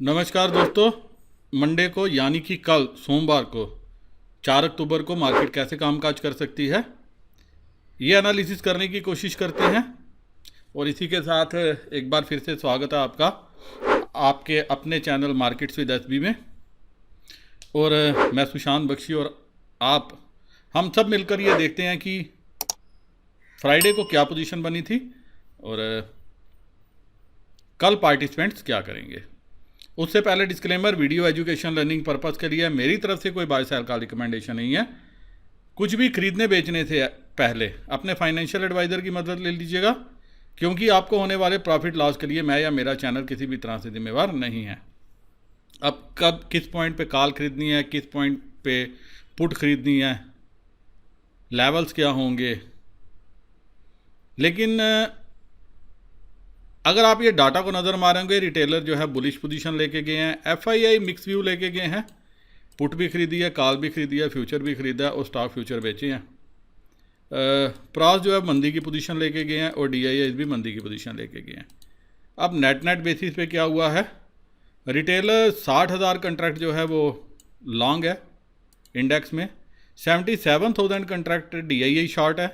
नमस्कार दोस्तों। मंडे को यानी कि कल सोमवार को 4 अक्टूबर को मार्केट कैसे कामकाज कर सकती है, ये एनालिसिस करने की कोशिश करते हैं। और इसी के साथ एक बार फिर से स्वागत है आपका आपके अपने चैनल मार्केट्स विद एसबी में। और मैं सुशांत बख्शी और आप हम सब मिलकर ये देखते हैं कि फ्राइडे को क्या पोजीशन बनी थी और कल पार्टिसिपेंट्स क्या करेंगे। उससे पहले disclaimer, video education learning purpose के लिए है, मेरी तरफ से कोई बाय सेल का रिकमेंडेशन नहीं है। कुछ भी खरीदने बेचने से पहले अपने फाइनेंशियल एडवाइज़र की मदद ले लीजिएगा, क्योंकि आपको होने वाले प्रॉफिट लॉस के लिए मैं या मेरा चैनल किसी भी तरह से जिम्मेवार नहीं है। अब कब किस पॉइंट पे कॉल खरीदनी है, किस पॉइंट पे पुट खरीदनी है, लेवल्स क्या होंगे, लेकिन अगर आप ये डाटा को नज़र मारेंगे, रिटेलर जो है बुलिश पोजीशन लेके गए हैं, एफआईआई मिक्स व्यू लेके गए हैं, पुट भी खरीदी है, कॉल भी खरीदी है, फ्यूचर भी खरीदा है और स्टॉक फ्यूचर बेचे हैं। प्रास जो है मंदी की पोजीशन लेके गए हैं और डीआईआई भी मंदी की पोजीशन लेके गए हैं। अब नेट बेसिस पे क्या हुआ है, रिटेलर 60,000 कंट्रैक्ट जो है वो लॉन्ग है इंडेक्स में, 77,000 कंट्रैक्ट डीआईआई शॉर्ट है,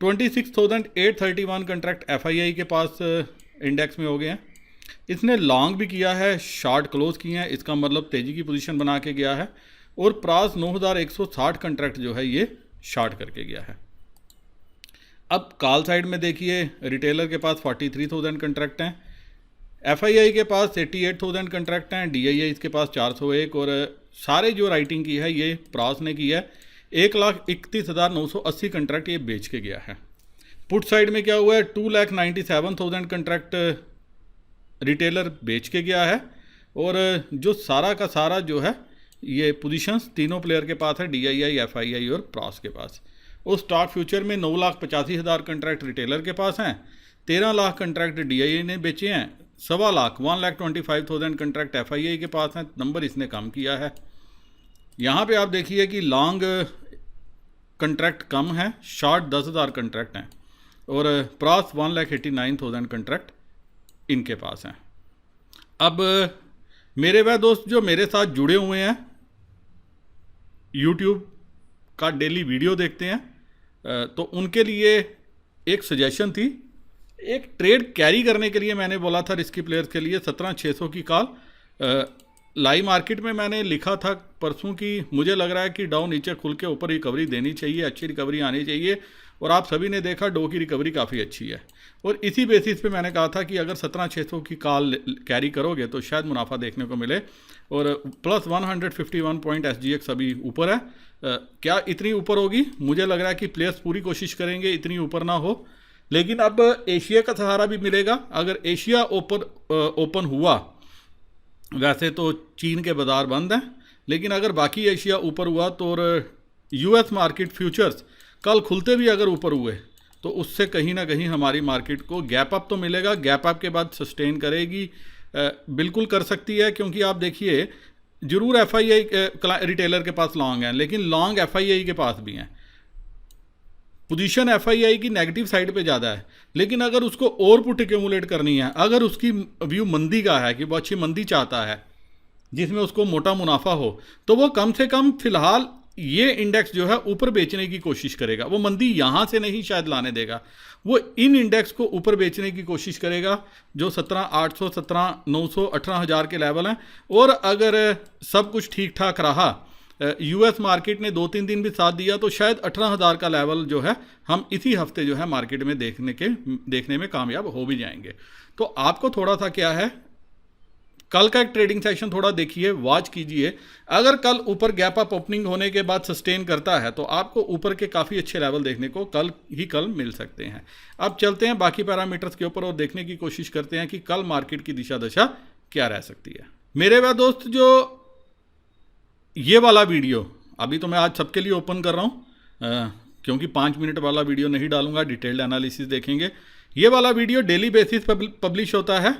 26,831 कंट्रैक्ट एफआईआई के पास इंडेक्स में हो गए हैं। इसने लॉन्ग भी किया है, शॉर्ट क्लोज किए हैं, इसका मतलब तेज़ी की पोजीशन बना के गया है। और प्रास 9,160 कंट्रैक्ट जो है ये शॉर्ट करके गया है। अब कॉल साइड में देखिए, रिटेलर के पास 43,000 कंट्रैक्ट हैं, एफआईआई के पास 88,000 कंट्रैक्ट हैं, डीआईआई के पास 401 और सारे जो राइटिंग की है ये प्रास ने की है। 1,31,980 कंट्रैक्ट ये बेच के गया है। पुट साइड में क्या हुआ है, 2,97,000 कंट्रैक्ट रिटेलर बेच के गया है और जो सारा का सारा जो है ये पोजीशंस तीनों प्लेयर के पास है, डीआईआई, एफआईआई और प्रास के पास। उस स्टॉक फ्यूचर में 9,85,000 कंट्रैक्ट रिटेलर के पास हैं, 13 लाख कंट्रैक्ट डीआईआई ने बेचे हैं, 1.25 लाख 1,25,000 कंट्रैक्ट एफआईआई के पास हैं। नंबर इसने कम किया है। यहाँ पे आप देखिए कि लॉन्ग कंट्रैक्ट कम है, शॉर्ट 10,000 कंट्रैक्ट हैं और प्रास 1,89,000 कंट्रैक्ट इनके पास हैं। अब मेरे वह दोस्त जो मेरे साथ जुड़े हुए हैं, यूट्यूब का डेली वीडियो देखते हैं, तो उनके लिए एक सजेशन थी। एक ट्रेड कैरी करने के लिए मैंने बोला था रिस्की प्लेयर्स के लिए 17,600 की कॉल। लाइव मार्केट में मैंने लिखा था परसों कि मुझे लग रहा है कि डाउ नीचे खुल के ऊपर रिकवरी देनी चाहिए, अच्छी रिकवरी आनी चाहिए, और आप सभी ने देखा डो की रिकवरी काफ़ी अच्छी है। और इसी बेसिस पे मैंने कहा था कि अगर 17,600 की कॉल कैरी करोगे तो शायद मुनाफा देखने को मिले। और प्लस 151 पॉइंट SGX अभी ऊपर है। क्या इतनी ऊपर होगी? मुझे लग रहा है कि प्लेयर्स पूरी कोशिश करेंगे इतनी ऊपर ना हो, लेकिन अब एशिया का सहारा भी मिलेगा। अगर एशिया ओपन हुआ, वैसे तो चीन के बाज़ार बंद हैं, लेकिन अगर बाकी एशिया ऊपर हुआ तो और यूएस मार्केट फ्यूचर्स कल खुलते भी अगर ऊपर हुए तो उससे कहीं ना कहीं हमारी मार्केट को गैप अप तो मिलेगा। गैप अप के बाद सस्टेन करेगी, बिल्कुल कर सकती है, क्योंकि आप देखिए जरूर एफआईआई रिटेलर के पास लॉन्ग हैं, लेकिन लॉन्ग एफआईआई के पास भी हैं। पोजीशन एफआईआई की नेगेटिव साइड पे ज़्यादा है, लेकिन अगर उसको और पुट एक्यूमुलेट करनी है, अगर उसकी व्यू मंदी का है कि वो अच्छी मंदी चाहता है जिसमें उसको मोटा मुनाफा हो, तो वो कम से कम फिलहाल ये इंडेक्स जो है ऊपर बेचने की कोशिश करेगा। वो मंदी यहाँ से नहीं शायद लाने देगा, वो इन इंडेक्स को ऊपर बेचने की कोशिश करेगा जो 17,800, 17,900, 18,000 के लेवल हैं। और अगर सब कुछ ठीक ठाक रहा, यूएस मार्केट ने 2-3 दिन भी साथ दिया, तो शायद 18,000 का लेवल जो है हम इसी हफ्ते जो है मार्केट में देखने में कामयाब हो भी जाएंगे। तो आपको थोड़ा सा क्या है, कल का एक ट्रेडिंग सेशन थोड़ा देखिए, वॉच कीजिए। अगर कल ऊपर गैप अप ओपनिंग होने के बाद सस्टेन करता है तो आपको ऊपर के काफ़ी अच्छे लेवल देखने को कल मिल सकते हैं। अब चलते हैं बाकी पैरामीटर्स के ऊपर और देखने की कोशिश करते हैं कि कल मार्केट की दिशा दशा क्या रह सकती है। मेरे वह दोस्त, जो ये वाला वीडियो अभी तो मैं आज सबके लिए ओपन कर रहा हूँ, क्योंकि 5 मिनट वाला वीडियो नहीं डालूंगा, डिटेल्ड एनालिसिस देखेंगे। ये वाला वीडियो डेली बेसिस पर पब्लिश होता है,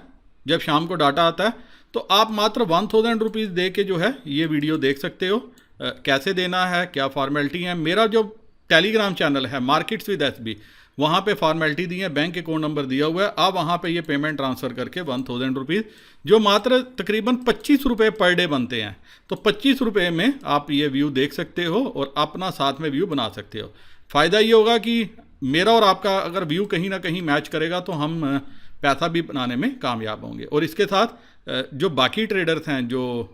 जब शाम को डाटा आता है, तो आप मात्र 1,000 रुपीज़ दे के जो है ये वीडियो देख सकते हो। कैसे देना है, क्या फॉर्मेलिटी है, मेरा जो टेलीग्राम चैनल है मार्केट्स विद एसबी, वहाँ पे फॉर्मेलिटी दी है, बैंक अकाउंट नंबर दिया हुआ है। आप वहाँ पे ये पेमेंट ट्रांसफ़र करके 1000 रुपीज़, जो मात्र तकरीबन 25 रुपये पर डे बनते हैं, तो 25 रुपये में आप ये व्यू देख सकते हो और अपना साथ में व्यू बना सकते हो। फ़ायदा ये होगा कि मेरा और आपका अगर व्यू कहीं ना कहीं मैच करेगा तो हम पैसा भी बनाने में कामयाब होंगे। और इसके साथ जो बाकी ट्रेडर्स हैं, जो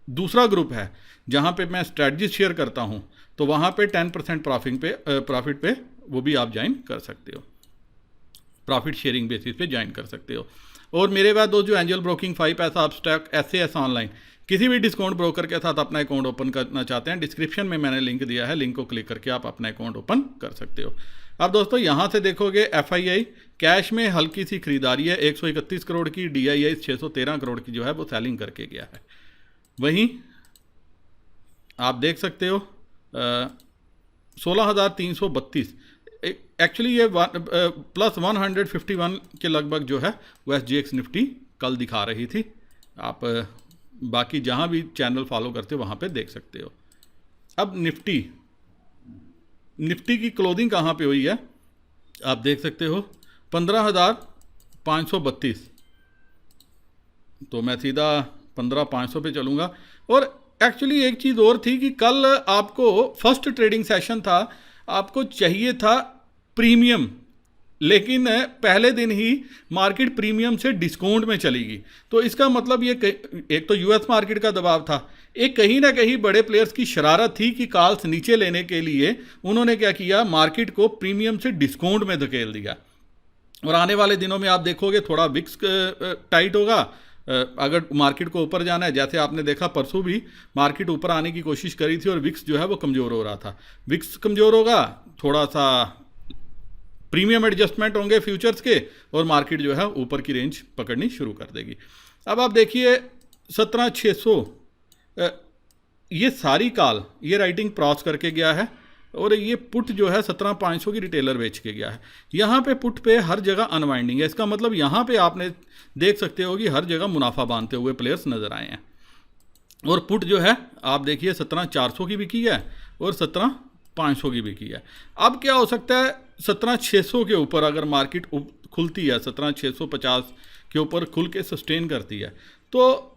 दूसरा ग्रुप है जहाँ पे मैं स्ट्रैटेजी शेयर करता हूँ, तो वहाँ पे 10% प्रॉफिट पे वो भी आप ज्वाइन कर सकते हो, प्रॉफिट शेयरिंग बेसिस पे ज्वाइन कर सकते हो। और मेरे बाद दो जो एंजल ब्रोकिंग 5 पैसा, अपस्टॉक, SAS ऑनलाइन, किसी भी डिस्काउंट ब्रोकर के साथ अपना अकाउंट ओपन करना चाहते हैं, डिस्क्रिप्शन में मैंने लिंक दिया है, लिंक को क्लिक करके आप अपना अकाउंट ओपन कर सकते हो। अब दोस्तों यहाँ से देखोगे FII कैश में हल्की सी खरीदारी है, 131 करोड़ की, DII 613 करोड़ की जो है वो सेलिंग करके गया है। वहीं आप देख सकते हो 16,332, एक्चुअली ये प्लस 151 के लगभग जो है वो SGX निफ्टी कल दिखा रही थी। आप बाकी जहाँ भी चैनल फॉलो करते हो वहाँ पे देख सकते हो। अब निफ्टी की क्लोजिंग कहाँ पे हुई है आप देख सकते हो, 15,532। तो मैं सीधा 15,500 पे चलूँगा। और एक्चुअली एक चीज़ और थी कि कल आपको फर्स्ट ट्रेडिंग सेशन था, आपको चाहिए था प्रीमियम, लेकिन पहले दिन ही मार्केट प्रीमियम से डिस्काउंट में चलेगी। तो इसका मतलब ये एक तो US मार्केट का दबाव था, एक कहीं ना कहीं बड़े प्लेयर्स की शरारत थी कि कॉल्स नीचे लेने के लिए उन्होंने क्या किया, मार्केट को प्रीमियम से डिस्काउंट में धकेल दिया। और आने वाले दिनों में आप देखोगे थोड़ा विक्स टाइट होगा। अगर मार्केट को ऊपर जाना है, जैसे आपने देखा परसों भी मार्केट ऊपर आने की कोशिश करी थी और विक्स जो है वो कमज़ोर हो रहा था। विक्स कमज़ोर होगा, थोड़ा सा प्रीमियम एडजस्टमेंट होंगे फ्यूचर्स के और मार्केट जो है ऊपर की रेंज पकड़नी शुरू कर देगी। अब आप देखिए 17,600, ये सारी कॉल ये राइटिंग क्रॉस करके गया है और ये पुट जो है 17,500 की रिटेलर बेच के गया है। यहाँ पे पुट पे हर जगह अनवाइंडिंग है, इसका मतलब यहाँ पे आपने देख सकते हो कि हर जगह मुनाफा बांधते हुए प्लेयर्स नज़र आए हैं। और पुट जो है आप देखिए 17,400 की बिकी है और 17,500 की बिकी है। अब क्या हो सकता है, 17,600 के ऊपर अगर मार्केट खुलती है, 17,650 के ऊपर खुल के सस्टेन करती है, तो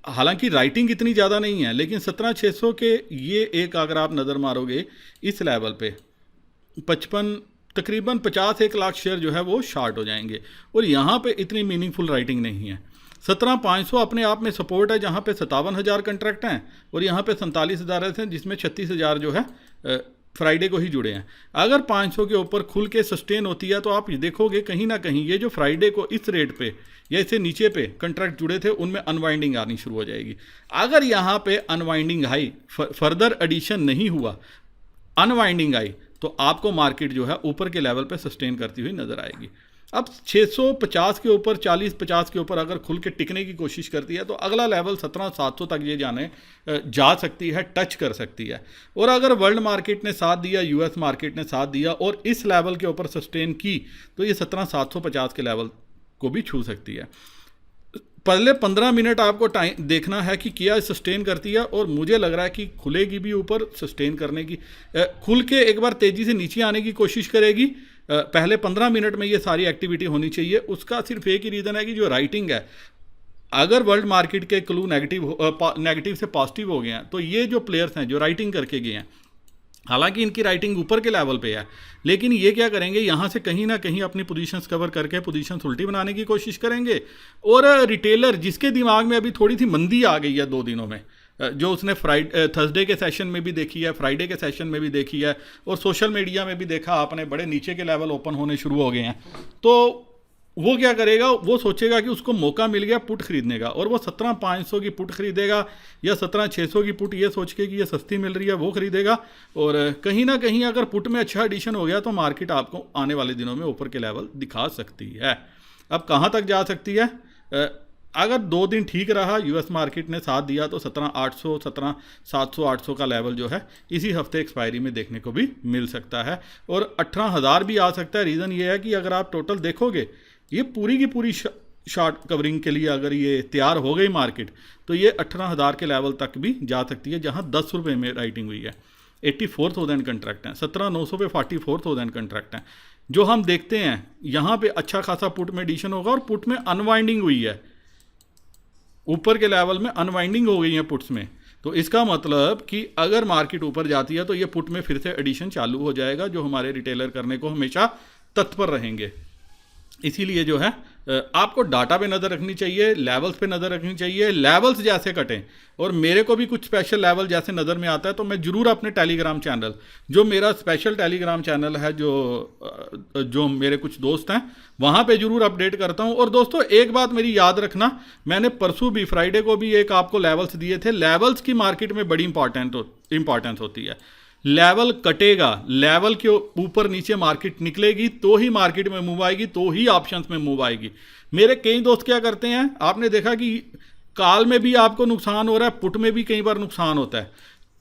हालांकि राइटिंग इतनी ज़्यादा नहीं है, लेकिन 17,600 के ये एक अगर आप नज़र मारोगे इस लेवल पे 55 तकरीबन 50-1 लाख शेयर जो है वो शार्ट हो जाएंगे। और यहाँ पे इतनी मीनिंगफुल राइटिंग नहीं है। 17,500 अपने आप में सपोर्ट है, जहाँ पे 57,000 कंट्रैक्ट हैं और यहाँ पे 47,000 हैं, जिसमें 36,000 जो है फ्राइडे को ही जुड़े हैं। अगर 500 के ऊपर खुल के सस्टेन होती है तो आप देखोगे कहीं ना कहीं ये जो फ्राइडे को इस रेट पे या इससे नीचे पे कंट्रैक्ट जुड़े थे उनमें अनवाइंडिंग आनी शुरू हो जाएगी। अगर यहाँ पे अनवाइंडिंग आई, फर्दर एडिशन नहीं हुआ, अनवाइंडिंग आई, तो आपको मार्केट जो है ऊपर के लेवल पे सस्टेन करती हुई नज़र आएगी। अब 650 के ऊपर, 40-50 के ऊपर अगर खुल के टिकने की कोशिश करती है तो अगला लेवल 17,700 तक ये जा सकती है, टच कर सकती है। और अगर वर्ल्ड मार्केट ने साथ दिया, US मार्केट ने साथ दिया और इस लेवल के ऊपर सस्टेन की, तो ये 17,750 के लेवल को भी छू सकती है। पहले 15 मिनट आपको टाइम देखना है कि क्या सस्टेन करती है, और मुझे लग रहा है कि खुलेगी भी ऊपर, सस्टेन करने की, खुल के एक बार तेज़ी से नीचे आने की कोशिश करेगी। पहले 15 मिनट में ये सारी एक्टिविटी होनी चाहिए। उसका सिर्फ एक ही रीज़न है कि जो राइटिंग है, अगर वर्ल्ड मार्केट के क्लू नेगेटिव से पॉजिटिव हो गए हैं, तो ये जो प्लेयर्स हैं जो राइटिंग करके गए हैं, हालांकि इनकी राइटिंग ऊपर के लेवल पे है, लेकिन ये क्या करेंगे, यहाँ से कहीं ना कहीं अपनी पोजीशंस कवर करके पोजीशंस उल्टी बनाने की कोशिश करेंगे। और रिटेलर जिसके दिमाग में अभी थोड़ी सी मंदी आ गई है 2 दिनों में, जो उसने थर्सडे के सेशन में भी देखी है, फ्राइडे के सेशन में भी देखी है, और सोशल मीडिया में भी देखा आपने, बड़े नीचे के लेवल ओपन होने शुरू हो गए हैं, तो वो क्या करेगा, वो सोचेगा कि उसको मौका मिल गया पुट खरीदने का, और वो 17,500 की पुट खरीदेगा या 17,600 की पुट ये सोच के कि ये सस्ती मिल रही है वो खरीदेगा। और कहीं ना कहीं अगर पुट में अच्छा एडिशन हो गया तो मार्केट आपको आने वाले दिनों में ऊपर के लेवल दिखा सकती है। अब कहाँ तक जा सकती है, अगर 2 दिन ठीक रहा, US मार्केट ने साथ दिया, तो 17,800, 17,700, 800 का लेवल जो है इसी हफ्ते एक्सपायरी में देखने को भी मिल सकता है, और 18,000 भी आ सकता है। रीज़न ये है कि अगर आप टोटल देखोगे, ये पूरी की पूरी शॉर्ट कवरिंग के लिए अगर ये तैयार हो गई मार्केट, तो ये 18,000 के लेवल तक भी जा सकती है, जहां 10 रुपये में राइटिंग हुई है। 84,000 कंट्रैक्ट हैं, 17,900 पे 44,000 कंट्रैक्ट हैं। जो हम देखते हैं यहाँ पे अच्छा खासा पुट में एडिशन होगा और पुट में अनवाइंडिंग हुई है, ऊपर के लेवल में अनवाइंडिंग हो गई है पुट्स में। तो इसका मतलब कि अगर मार्केट ऊपर जाती है तो ये पुट में फिर से एडिशन चालू हो जाएगा, जो हमारे रिटेलर करने को हमेशा तत्पर रहेंगे। इसीलिए जो है आपको डाटा पे नज़र रखनी चाहिए, लेवल्स पे नज़र रखनी चाहिए। लेवल्स जैसे कटें, और मेरे को भी कुछ स्पेशल लेवल जैसे नज़र में आता है तो मैं ज़रूर अपने टेलीग्राम चैनल, जो मेरा स्पेशल टेलीग्राम चैनल है, जो मेरे कुछ दोस्त हैं, वहाँ पे ज़रूर अपडेट करता हूँ। और दोस्तों एक बात मेरी याद रखना, मैंने परसों भी फ्राइडे को भी एक आपको लेवल्स दिए थे। लेवल्स की मार्केट में बड़ी इंपॉर्टेंस होती है। लेवल कटेगा, लेवल के ऊपर नीचे मार्केट निकलेगी तो ही मार्केट में मूव आएगी, तो ही ऑप्शंस में मूव आएगी। मेरे कई दोस्त क्या करते हैं, आपने देखा कि कॉल में भी आपको नुकसान हो रहा है, पुट में भी कई बार नुकसान होता है।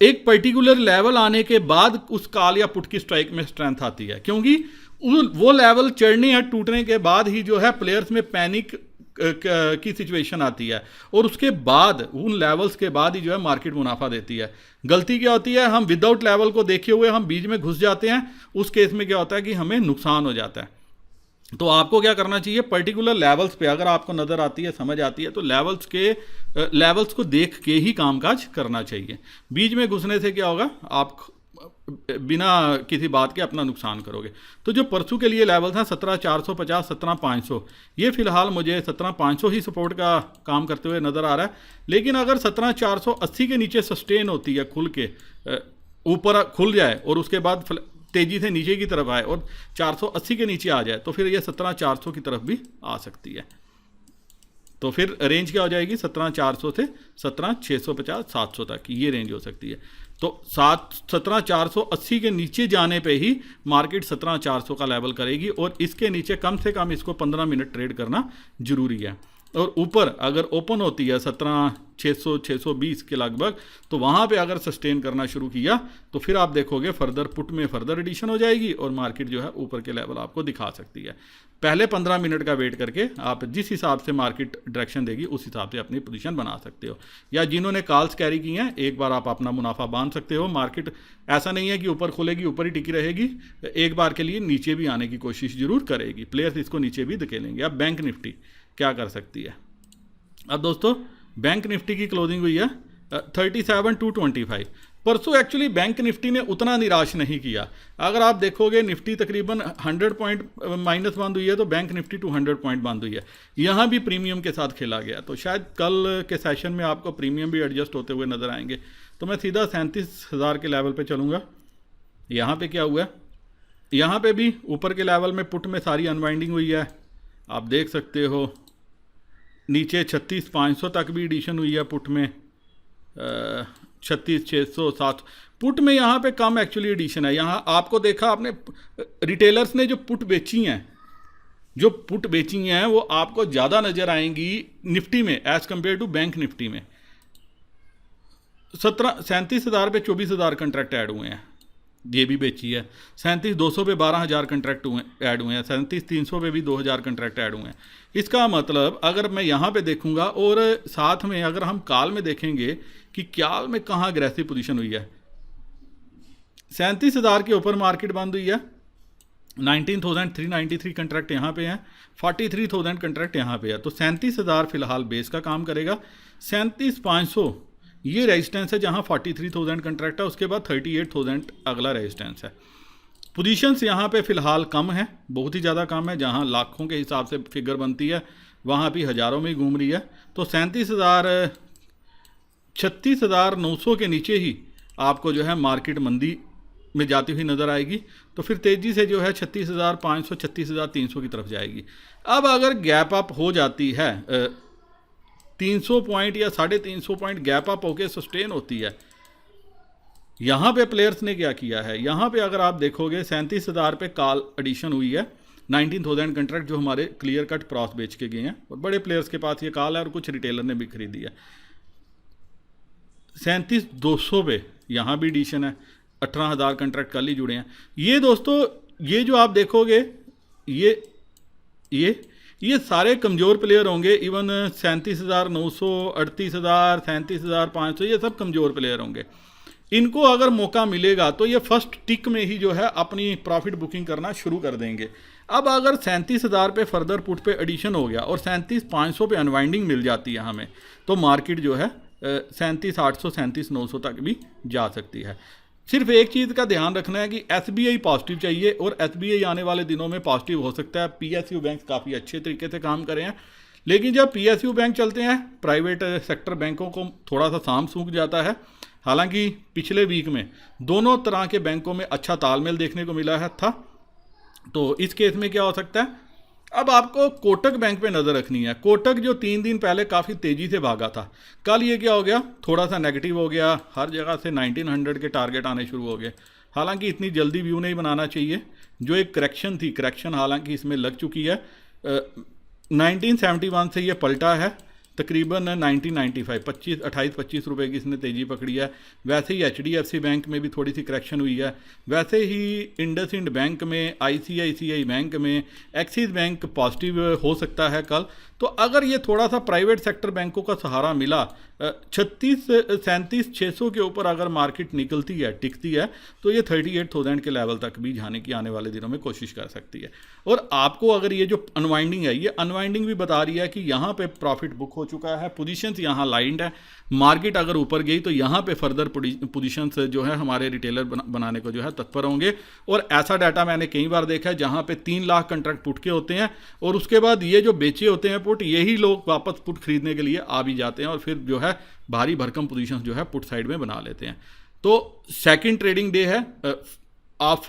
एक पर्टिकुलर लेवल आने के बाद उस कॉल या पुट की स्ट्राइक में स्ट्रेंथ आती है, क्योंकि वो लेवल चढ़ने या टूटने के बाद ही जो है प्लेयर्स में पैनिक की सिचुएशन आती है, और उसके बाद उन लेवल्स के बाद ही जो है मार्केट मुनाफा देती है। गलती क्या होती है, हम विदाउट लेवल को देखे हुए हम बीच में घुस जाते हैं, उस केस में क्या होता है कि हमें नुकसान हो जाता है। तो आपको क्या करना चाहिए, पर्टिकुलर लेवल्स पे अगर आपको नज़र आती है, समझ आती है, तो लेवल्स को देख के ही कामकाज करना चाहिए। बीच में घुसने से क्या होगा, आप बिना किसी बात के अपना नुकसान करोगे। तो जो परसों के लिए लेवल्स हैं 17,450, 17,500, ये फिलहाल मुझे 17,500 ही सपोर्ट का काम करते हुए नज़र आ रहा है। लेकिन अगर 17,480 के नीचे सस्टेन होती है, खुल के ऊपर खुल जाए और उसके बाद तेज़ी से नीचे की तरफ आए और 480 के नीचे आ जाए, तो फिर ये 17,400 की तरफ भी आ सकती है। तो फिर रेंज क्या हो जाएगी, 17,400 से 17,650, 700 तक की ये रेंज हो सकती है। तो 17,480 के नीचे जाने पे ही मार्केट 17,400 का लेवल करेगी, और इसके नीचे कम से कम इसको 15 मिनट ट्रेड करना जरूरी है। और ऊपर अगर ओपन होती है 17,600, 620 के लगभग, तो वहाँ पे अगर सस्टेन करना शुरू किया तो फिर आप देखोगे फर्दर पुट में फर्दर एडिशन हो जाएगी और मार्केट जो है ऊपर के लेवल आपको दिखा सकती है। पहले 15 मिनट का वेट करके आप जिस हिसाब से मार्केट डायरेक्शन देगी उस हिसाब से अपनी पोजीशन बना सकते हो, या जिन्होंने कॉल्स कैरी की हैं एक बार आप अपना मुनाफा बांध सकते हो। मार्केट ऐसा नहीं है कि ऊपर खुलेगी ऊपर ही टिकी रहेगी, एक बार के लिए नीचे भी आने की कोशिश जरूर करेगी, प्लेयर्स इसको नीचे भी धकेलेंगे। अब बैंक निफ्टी क्या कर सकती है। अब दोस्तों बैंक निफ्टी की क्लोजिंग हुई है 37,225। परसों एक्चुअली बैंक निफ्टी ने उतना निराश नहीं किया। अगर आप देखोगे निफ्टी तकरीबन 100 पॉइंट माइनस बंद हुई है, तो बैंक निफ्टी 200 पॉइंट बंद हुई है। यहाँ भी प्रीमियम के साथ खेला गया, तो शायद कल के सेशन में आपको प्रीमियम भी एडजस्ट होते हुए नजर आएंगे। तो मैं सीधा 37,000 के लेवल पे चलूँगा। यहाँ पे क्या हुआ है, यहाँ पे भी ऊपर के लेवल में पुट में सारी अनवाइंडिंग हुई है, आप देख सकते हो। नीचे 36,500 तक भी एडिशन हुई है पुट में, 36,600, 700 पुट में। यहाँ पे कम एक्चुअली एडिशन है। यहाँ आपको देखा आपने रिटेलर्स ने जो पुट बेची हैं वो आपको ज़्यादा नज़र आएंगी निफ्टी में as compare to bank Nifty में। 37,000 पे 24,000 कंट्रैक्ट ऐड हुए हैं, ये भी बेची है। 37,200 पे 12,000 कंट्रैक्ट ऐड हुए हैं। 37,300 पे भी 2,000 कंट्रैक्ट ऐड हुए हैं। इसका मतलब अगर मैं यहाँ पे देखूंगा और साथ में अगर हम काल में देखेंगे कि काल में कहाँ अग्रेसिव पोजीशन हुई है, 37,000 के ऊपर मार्केट बंद हुई है। 19,393 कंट्रैक्ट यहाँ पे हैं, 43,000 कंट्रैक्ट यहाँ पे है। तो 37,000 फिलहाल बेस का काम करेगा। 37,500 ये रेजिस्टेंस है जहाँ 43,000 कंट्रैक्ट है, उसके बाद 38,000 अगला रेजिस्टेंस है। पोजीशंस यहाँ पे फ़िलहाल कम है, बहुत ही ज़्यादा कम है। जहाँ लाखों के हिसाब से फिगर बनती है वहाँ भी हज़ारों में ही घूम रही है। तो 37,000, 36,900 के नीचे ही आपको जो है मार्केट मंदी में जाती हुई नज़र आएगी। तो फिर तेज़ी से जो है 36,500, 36,300 की तरफ जाएगी। अब अगर गैप अप हो जाती है 300 पॉइंट या 350 पॉइंट गैप अप होके सस्टेन होती है, यहाँ पे प्लेयर्स ने क्या किया है, यहाँ पे अगर आप देखोगे 37,000 पे कॉल एडिशन हुई है। 19,000 कंट्रैक्ट जो हमारे क्लियर कट क्रॉस बेच के गए हैं, और बड़े प्लेयर्स के पास ये कॉल है और कुछ रिटेलर ने भी खरीदी है। 37,200 पे यहाँ भी एडिशन है, 18,000 कंट्रैक्ट कल ही जुड़े हैं। ये दोस्तों ये जो आप देखोगे ये सारे कमज़ोर प्लेयर होंगे। इवन 37,900, 38,000, 37,500 ये सब कमज़ोर प्लेयर होंगे। इनको अगर मौका मिलेगा तो ये फर्स्ट टिक में ही जो है अपनी प्रॉफिट बुकिंग करना शुरू कर देंगे। अब अगर 37,000 पे फर्दर पुट पे एडिशन हो गया और 37,500 पे अनवाइंडिंग मिल जाती है हमें, तो मार्केट जो है 37,800 37,900 तक भी जा सकती है। सिर्फ एक चीज़ का ध्यान रखना है कि SBI पॉजिटिव चाहिए, और SBI आने वाले दिनों में पॉजिटिव हो सकता है। PSU बैंक काफ़ी अच्छे तरीके से काम कर रहे हैं, लेकिन जब PSU बैंक चलते हैं प्राइवेट सेक्टर बैंकों को थोड़ा सा साम सूख जाता है। हालांकि पिछले वीक में दोनों तरह के बैंकों में अच्छा तालमेल देखने को मिला है था। तो इस केस में क्या हो सकता है, अब आपको कोटक बैंक पे नज़र रखनी है। कोटक जो 3 दिन पहले काफ़ी तेज़ी से भागा था, कल ये क्या हो गया, थोड़ा सा नेगेटिव हो गया, हर जगह से 1900 के टारगेट आने शुरू हो गए। हालांकि इतनी जल्दी व्यू नहीं बनाना चाहिए, जो एक करेक्शन थी, करेक्शन हालांकि इसमें लग चुकी है। 1971 से ये पलटा है तकरीबन 1995, 28-25 रुपए की इसने तेज़ी पकड़ी है। वैसे ही HDFC बैंक में भी थोड़ी सी करेक्शन हुई है, वैसे ही इंडसइंड बैंक में, ICICI बैंक में, एक्सिस बैंक पॉजिटिव हो सकता है कल। तो अगर ये थोड़ा सा प्राइवेट सेक्टर बैंकों का सहारा मिला, 37,600 के ऊपर अगर मार्केट निकलती है, टिकती है, तो ये 38,000 के लेवल तक भी जाने की आने वाले दिनों में कोशिश कर सकती है। और आपको अगर ये जो अनवाइंडिंग है, ये अनवाइंडिंग भी बता रही है कि यहाँ पे प्रॉफिट बुक हो चुका है, पोजीशंस यहाँ लाइंड है। मार्केट अगर ऊपर गई तो यहाँ पे फर्दर पोजीशंस जो है हमारे रिटेलर बनाने को जो है तत्पर होंगे। और ऐसा डाटा मैंने कई बार देखा है जहाँ पे 3 लाख कंट्रैक्ट पुट के होते हैं, और उसके बाद ये जो बेचे होते हैं पुट, यही लोग वापस पुट खरीदने के लिए आ भी जाते हैं, और फिर जो है भारी भरकम पोजीशंस जो है पुट साइड में बना लेते हैं। तो सेकंड ट्रेडिंग डे है ऑफ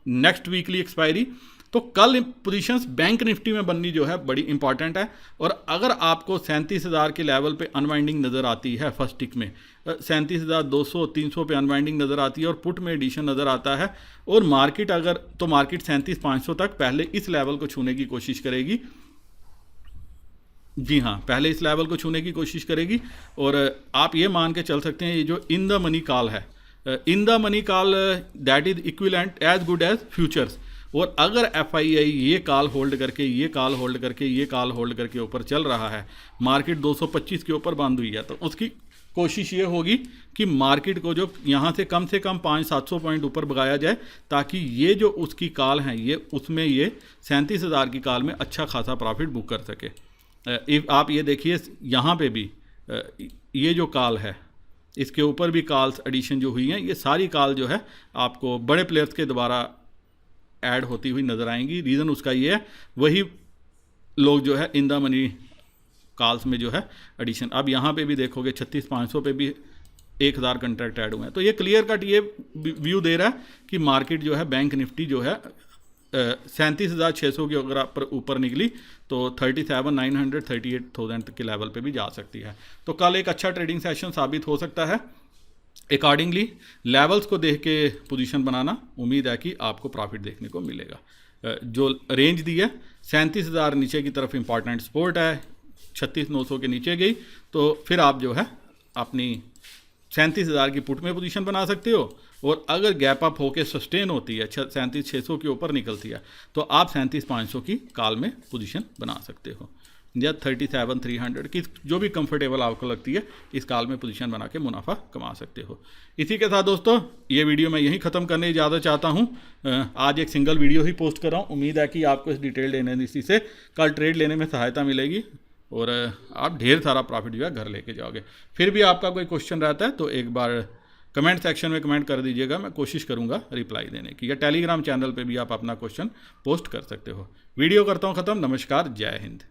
नेक्स्ट वीकली एक्सपायरी, तो कल पोजीशंस बैंक निफ्टी में बननी जो है बड़ी इंपॉर्टेंट है। और अगर आपको 37,000 के लेवल पे अनवाइंडिंग नज़र आती है, फर्स्ट टिक में 37,200-300 पे अनवाइंडिंग नज़र आती है और पुट में एडिशन नज़र आता है, और मार्केट अगर, तो मार्केट 37,500 तक पहले इस लेवल को छूने की कोशिश करेगी। जी हाँ, पहले इस लेवल को छूने की कोशिश करेगी। और आप ये मान के चल सकते हैं, ये जो इन द मनी कॉल है, in the money call that is equivalent as good as futures. और अगर FII ये कॉल होल्ड करके, ये कॉल होल्ड करके, ये कॉल होल्ड करके ऊपर चल रहा है, मार्केट 225 के ऊपर बंद हुई है, तो उसकी कोशिश ये होगी कि मार्केट को जो यहाँ से कम 500-700 पॉइंट ऊपर भगाया जाए, ताकि ये जो उसकी कॉल हैं, ये उसमें ये 37,000 की कॉल में अच्छा खासा प्रॉफिट बुक कर सके। आप ये देखिए यहाँ पे भी ये जो कॉल है, इसके ऊपर भी कॉल्स एडिशन जो हुई हैं, ये सारी कॉल जो है आपको बड़े प्लेयर्स के द्वारा ऐड होती हुई नज़र आएंगी। रीज़न उसका ये है, वही लोग जो है इन द मनी कॉल्स में जो है एडिशन। अब यहाँ पे भी देखोगे 36,500 पे भी 1,000 कंट्रैक्ट ऐड हुए हैं। तो ये क्लियर कट ये व्यू दे रहा है कि मार्केट जो है बैंक निफ्टी जो है 37,600 के अगर ऊपर निकली तो 37,900 38,000 के लेवल पे भी जा सकती है। तो कल एक अच्छा ट्रेडिंग सेशन साबित हो सकता है। अकॉर्डिंगली लेवल्स को देख के पोजीशन बनाना, उम्मीद है कि आपको प्रॉफिट देखने को मिलेगा। जो रेंज दी है 37,000 नीचे की तरफ इंपॉर्टेंट सपोर्ट है, 36,900 के नीचे गई तो फिर आप जो है अपनी 37,000 की पुट में पोजीशन बना सकते हो। और अगर गैप अप होके सस्टेन होती है 37,600 के ऊपर निकलती है, तो आप 37,500 की कॉल में पोजीशन बना सकते हो, या 37,300 की जो भी कंफर्टेबल आपको लगती है इस कॉल में पोजीशन बना के मुनाफा कमा सकते हो। इसी के साथ दोस्तों ये वीडियो मैं यहीं ख़त्म करने की इजाज़त चाहता हूँ। आज एक सिंगल वीडियो ही पोस्ट कर रहा हूँ, उम्मीद है कि आपको इस डिटेल्ड एनालिसिस से कल ट्रेड लेने में सहायता मिलेगी और आप ढेर सारा प्रॉफिट जो है घर लेके जाओगे। फिर भी आपका कोई क्वेश्चन रहता है तो एक बार कमेंट सेक्शन में कमेंट कर दीजिएगा, मैं कोशिश करूंगा रिप्लाई देने की, या टेलीग्राम चैनल पे भी आप अपना क्वेश्चन पोस्ट कर सकते हो। वीडियो करता हूं ख़त्म। नमस्कार, जय हिंद।